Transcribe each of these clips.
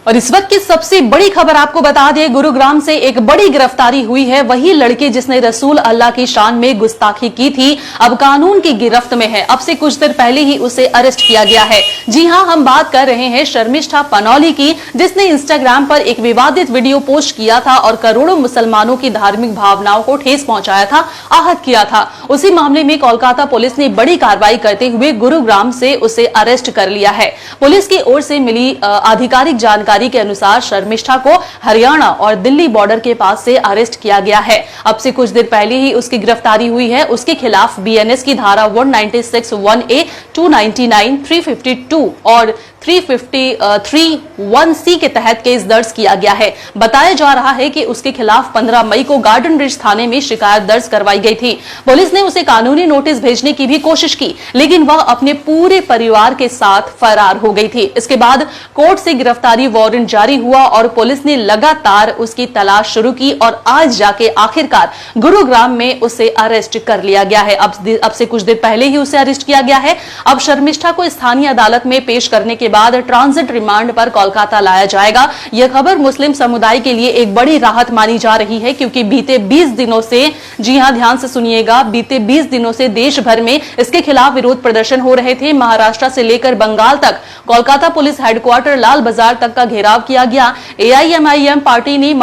और इस वक्त की सबसे बड़ी खबर आपको बता दें, गुरुग्राम से एक बड़ी गिरफ्तारी हुई है। वही लड़के जिसने रसूल अल्लाह की शान में गुस्ताखी की थी, अब कानून की गिरफ्त में है। अब से कुछ देर पहले ही उसे अरेस्ट किया गया है। जी हां, हम बात कर रहे हैं शर्मिष्ठा पनौली की, जिसने इंस्टाग्राम पर एक विवादित वीडियो पोस्ट किया था और करोड़ों मुसलमानों की धार्मिक भावनाओं को ठेस पहुंचाया था, आहत किया था। उसी मामले में कोलकाता पुलिस ने बड़ी कार्रवाई करते हुए गुरुग्राम से उसे अरेस्ट कर लिया है। पुलिस की ओर से मिली आधिकारिक जानकारी के अनुसार शर्मिष्ठा को हरियाणा और दिल्ली बॉर्डर के पास से अरेस्ट किया गया है। अब से कुछ देर पहले ही उसकी गिरफ्तारी हुई है। उसके खिलाफ बीएनएस की धारा 196, 1A, 299, 352 और 353(1)C के तहत केस दर्ज किया गया है। बताया जा रहा है कि उसके खिलाफ 15 मई को गार्डन रिच थाने में शिकायत दर्ज करवाई गई थी। पुलिस ने उसे कानूनी नोटिस भेजने की भी कोशिश की, लेकिन वह अपने पूरे परिवार के साथ फरार हो गई थी। इसके बाद कोर्ट से गिरफ्तारी वारंट जारी हुआ और पुलिस ने लगातार उसकी तलाश शुरू की और आज जाके आखिरकार गुरुग्राम में उसे अरेस्ट कर लिया गया है। अब से कुछ देर पहले ही उसे अरेस्ट किया गया है। अब शर्मिष्ठा को स्थानीय अदालत में पेश करने के बाद ट्रांजिट रिमांड पर कोलकाता लाया जाएगा। यह खबर मुस्लिम समुदाय के लिए एक बड़ी राहत मानी जा रही है, क्योंकि बीते 20 दिनों से, जी हां ध्यान से सुनिएगा, बीते 20 दिनों से देश भर में इसके खिलाफ विरोध प्रदर्शन हो रहे थे। महाराष्ट्र से लेकर बंगाल तक कोलकाता पुलिस हेडक्वार्टर लाल बाजार तक का घेराव किया गया। एआईएमआईएम पार्टी ने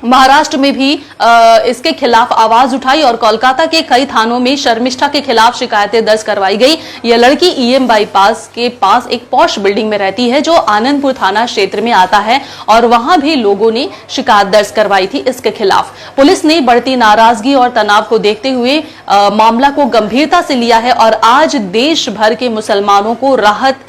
महाराष्ट्र में भी इसके खिलाफ आवाज उठाई और कोलकाता के कई थानों में शर्मिष्ठा के खिलाफ शिकायतें दर्ज करवाई गई। यह लड़की ईएम बाईपास के पास एक पॉश बिल्डिंग में रहती है, जो आनंदपुर थाना क्षेत्र में आता है, और वहां भी लोगों ने शिकायत दर्ज करवाई थी इसके खिलाफ। पुलिस ने बढ़ती नाराजगी और तनाव को देखते हुए मामला को गंभीरता से लिया है और आज देश भर के मुसलमानों को राहत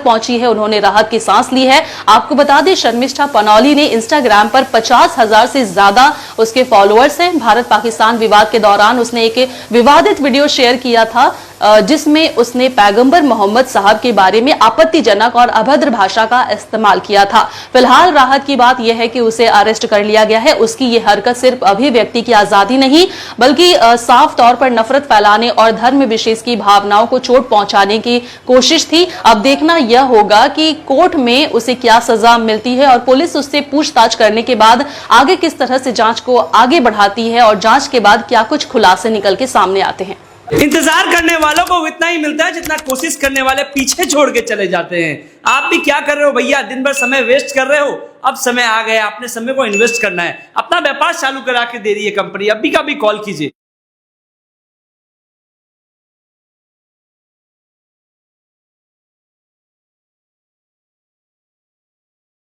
पहुंची है। उन्होंने राहत की सांस ली है। आपको बता दें, शर्मिष्ठा पनौली ने इंस्टाग्राम पर 50,000 से ज्यादा उसके फॉलोअर्स हैं। भारत पाकिस्तान विवाद के दौरान उसने एक विवादित वीडियो शेयर किया था, जिसमें उसने पैगंबर मोहम्मद साहब के बारे में आपत्तिजनक और अभद्र भाषा का इस्तेमाल किया था। फिलहाल राहत की बात यह है कि उसे अरेस्ट कर लिया गया है। उसकी यह हरकत सिर्फ अभिव्यक्ति की आजादी नहीं, बल्कि साफ तौर पर नफरत फैलाने और धर्म विशेष की भावनाओं को चोट पहुंचाने की कोशिश थी। अब देखना यह होगा कि कोर्ट में उसे क्या सजा मिलती है और पुलिस उससे पूछताछ करने के बाद आगे किस तरह से जांच को आगे बढ़ाती है और जांच के बाद क्या कुछ खुलासे निकल के सामने आते हैं। इंतजार करने वालों को इतना ही मिलता है जितना कोशिश करने वाले पीछे छोड़ के चले जाते हैं। आप भी क्या कर रहे हो भैया? दिन भर समय वेस्ट कर रहे हो। अब समय आ गया, अपने समय को इन्वेस्ट करना है। अपना व्यापार चालू करा के दे रही है कंपनी। अभी का भी कॉल कीजिए।